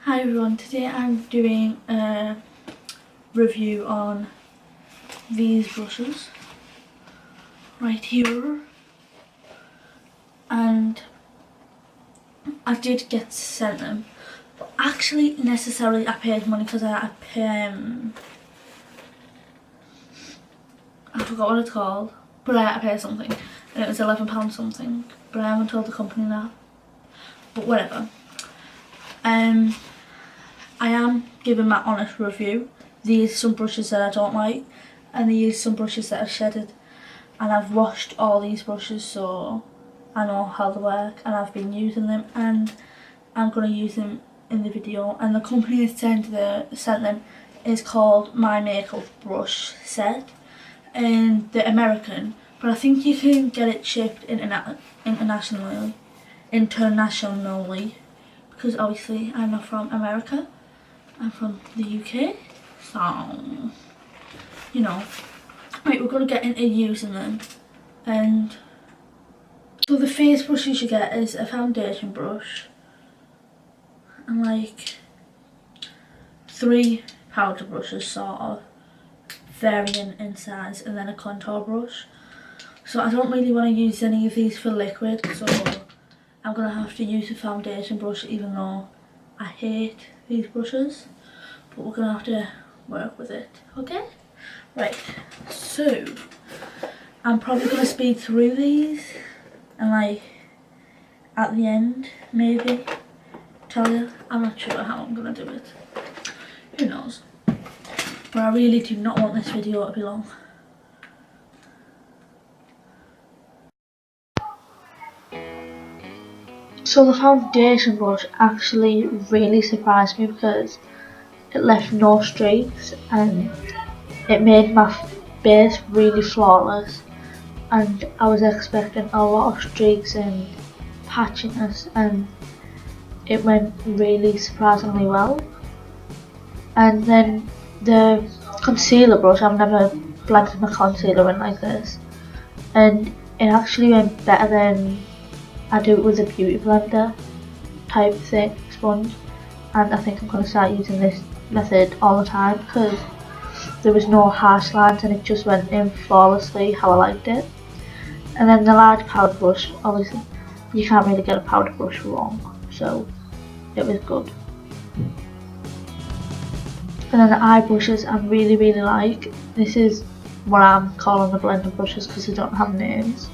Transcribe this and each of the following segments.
Hi everyone, today I'm doing a review on these brushes right here, and I did get sent them, but actually necessarily I paid money because I forgot what it's called, but I had to pay something and it was £11 something, but I haven't told the company that, but whatever. I am giving my honest review. These are some brushes that I don't like, and these are some brushes that are shedded, and I've washed all these brushes so I know how they work, and I've been using them, and I'm going to use them in the video. And the company that sent them is called My Makeup Brush Set, and they're American, but I think you can get it shipped internationally, because obviously I'm not from America. I'm from the UK, so, you know. Right, we're going to get into using them. And so the face brushes you get is a foundation brush and like 3 powder brushes, sort of, varying in size, and then a contour brush. So I don't really want to use any of these for liquid, so I'm going to have to use a foundation brush, even though I hate these brushes. But we're going to have to work with it, okay? Right, so I'm probably going to speed through these and like at the end maybe tell you. I'm not sure how I'm going to do it. Who knows? But I really do not want this video to be long. So the foundation brush actually really surprised me because it left no streaks and it made my base really flawless, and I was expecting a lot of streaks and patchiness, and it went really surprisingly well. And then the concealer brush, I've never blended my concealer in like this, and it actually went better than I do it with a beauty blender type thing sponge, and I think I'm going to start using this method all the time because there was no harsh lines and it just went in flawlessly how I liked it. And then the large powder brush, obviously you can't really get a powder brush wrong, so it was good. And then the eye brushes I really like. This is what I'm calling the blender brushes because they don't have names,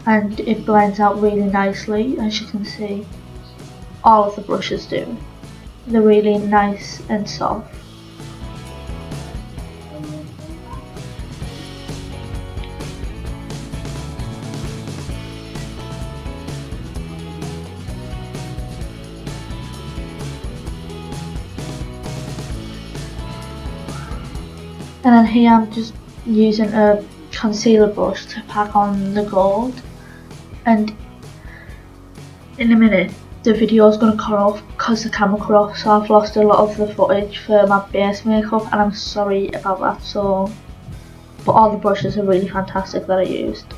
and it blends out really nicely, as you can see. All of the brushes do. They're really nice and soft. And then here I'm just using a concealer brush to pack on the gold, and in a minute the video is going to cut off because the camera cut off, so I've lost a lot of the footage for my base makeup, and I'm sorry about that. So, but all the brushes are really fantastic that I used.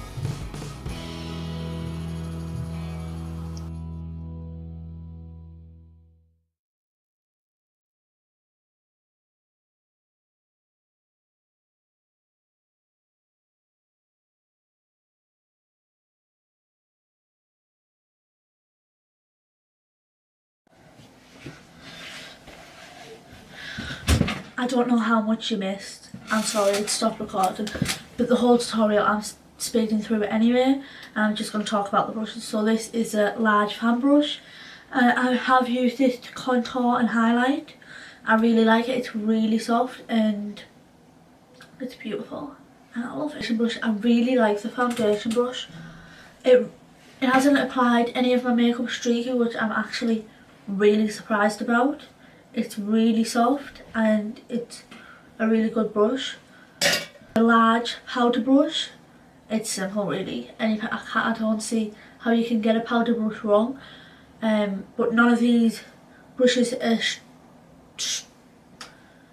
I don't know how much you missed, I'm sorry, it stopped recording, but the whole tutorial I'm speeding through it anyway, and I'm just going to talk about the brushes. So this is a large fan brush, and I have used this to contour and highlight. I really like it, it's really soft and it's beautiful, and I love it. Brush, I really like the foundation brush. It hasn't applied any of my makeup streaky, which I'm actually really surprised about. It's really soft and it's a really good brush. A large powder brush, it's simple really, and I don't see how you can get a powder brush wrong. But none of these brushes are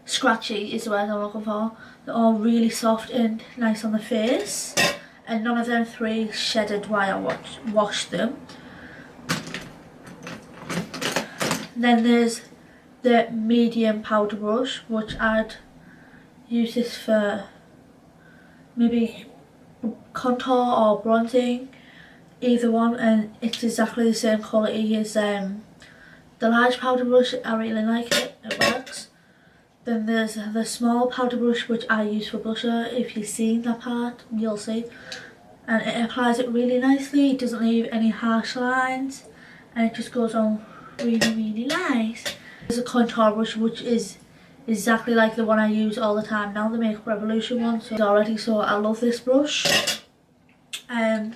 scratchy is the word I'm looking for. They're all really soft and nice on the face, and none of them 3 shedded while I washed them. Then there's the medium powder brush, which I'd use this for maybe contour or bronzing, either one, and it's exactly the same quality as the large powder brush. I really like it, it works. Then there's the small powder brush, which I use for blusher. If you've seen that part, you'll see. And it applies it really nicely, it doesn't leave any harsh lines, and it just goes on really nice. There's a contour brush, which is exactly like the one I use all the time now, the Makeup Revolution one, so already, so I love this brush. And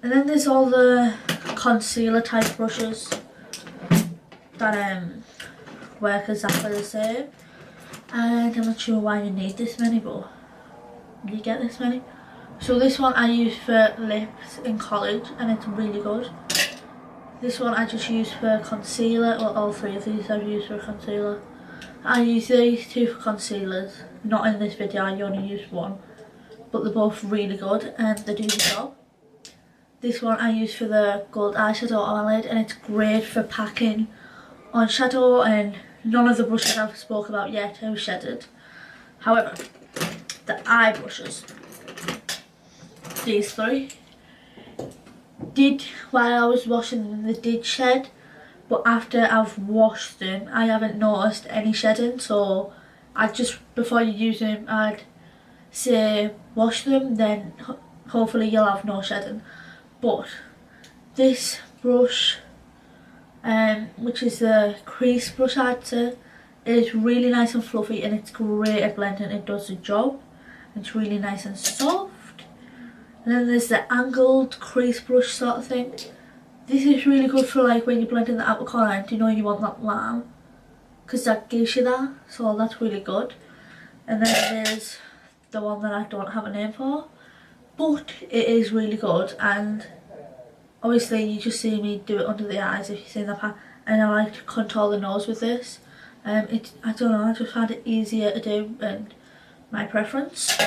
then there's all the concealer type brushes that work exactly the same. And I'm not sure why you need this many, but you get this many. So this one I use for lips in college, and it's really good. This one I just use for concealer. Well, all three of these I've used for concealer. I use these two for concealers. Not in this video, I only use one. But they're both really good and they do the job. This one I use for the gold eyeshadow on my lid, and it's great for packing on shadow, and none of the brushes I've spoke about yet are shaded. However, the eye brushes, these three, while I was washing them, they did shed, but after I've washed them I haven't noticed any shedding. So I just, before you use them, I'd say wash them, then hopefully you'll have no shedding. But this brush, which is the Crease brush, I'd say, is really nice and fluffy, and it's great at blending. It does the job. It's really nice and soft. And then there's the angled crease brush sort of thing. This is really good for like when you're blending the outer corner and you know you want that line, because that gives you that, so that's really good. And then there's the one that I don't have a name for, but it is really good. And obviously you just see me do it under the eyes if you've seen that part, and I like to contour the nose with this. I don't know, I just find it easier to do and my preference.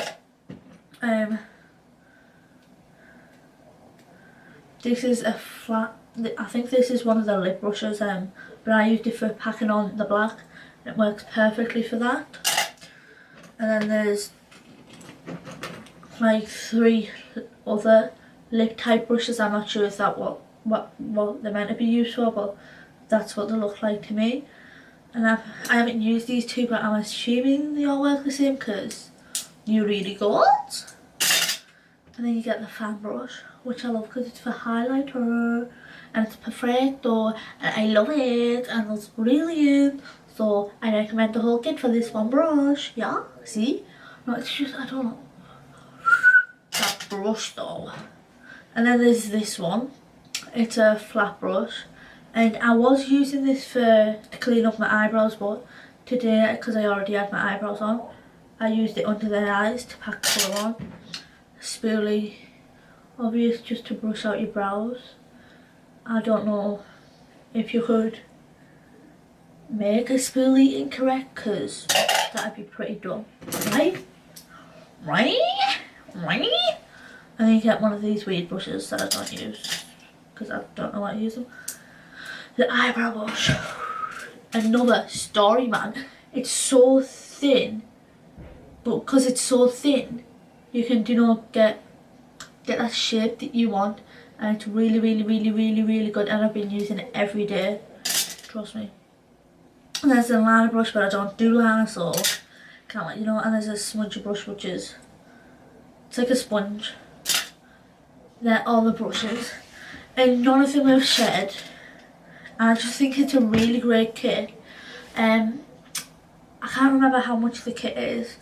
This is a flat, I think this is one of the lip brushes, but I used it for packing on the black, and it works perfectly for that. And then there's like 3 other lip type brushes. I'm not sure if that what they're meant to be used for, but that's what they look like to me. And I haven't used these two, but I'm assuming they all work the same because you're really good. And then you get the fan brush, which I love because it's for highlighter, and it's perfecto, and I love it, and it's brilliant. So I recommend the whole kit for this one brush. Yeah, see? No, it's just, I don't know, that brush though. And then there's this one. It's a flat brush, and I was using this to clean up my eyebrows, but today, because I already had my eyebrows on, I used it under the eyes to pack colour on. Spoolie, obvious, just to brush out your brows. I don't know if you could make a spoolie incorrect, because that'd be pretty dumb, right? And then you get one of these weird brushes that I don't use because I don't know how to use them. The eyebrow brush, another story, man. It's so thin, but because it's so thin, you can, you know, get that shape that you want, and it's really good, and I've been using it every day, trust me. And there's a liner brush, but I don't do liner, so can't let you know. And there's a smudger brush, which is, it's like a sponge. They're all the brushes, and none of them have shed. And I just think it's a really great kit. I can't remember how much the kit is,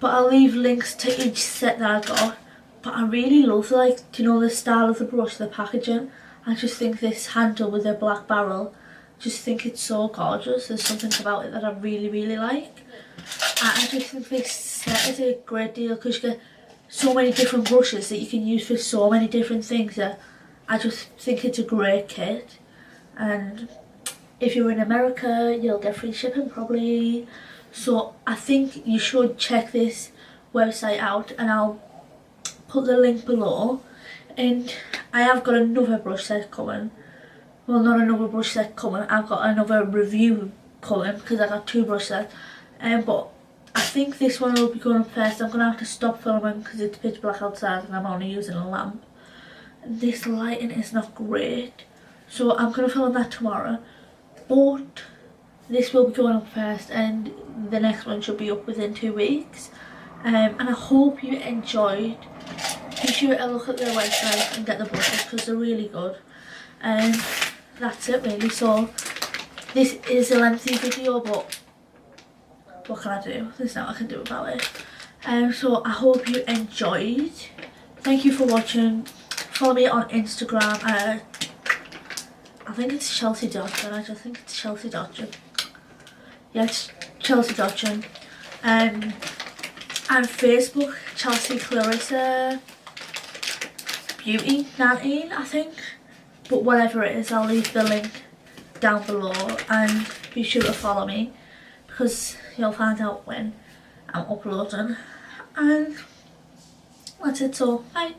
but I'll leave links to each set that I got. But I really love, like, you know, the style of the brush, the packaging. I just think this handle with the black barrel, just think it's so gorgeous. There's something about it that I really like. I just think this set is a great deal because you get so many different brushes that you can use for so many different things. I just think it's a great kit. And if you're in America, you'll get free shipping probably. So I think you should check this website out, and I'll put the link below. And I have got another brush set coming. Well, not another brush set coming, I've got another review coming because I got 2 brushes. But I think this one will be going up first. I'm going to have to stop filming because it's pitch black outside and I'm only using a lamp. This lighting is not great, so I'm going to film that tomorrow. But this will be going up first and the next one should be up within 2 weeks. And I hope you enjoyed. Be sure to look at their website and get the brushes because they're really good. And that's it really. So this is a lengthy video, but what can I do? There's nothing I can do about it. So I hope you enjoyed. Thank you for watching. Follow me on Instagram. I think it's Chelsea Dodgen. I just think it's Chelsea Dodgen. Yeah, it's Chelsea Dodgen. And Facebook, Chelsea Clarissa Beauty 19, I think. But whatever it is, I'll leave the link down below and be sure to follow me because you'll find out when I'm uploading. And that's it, so bye.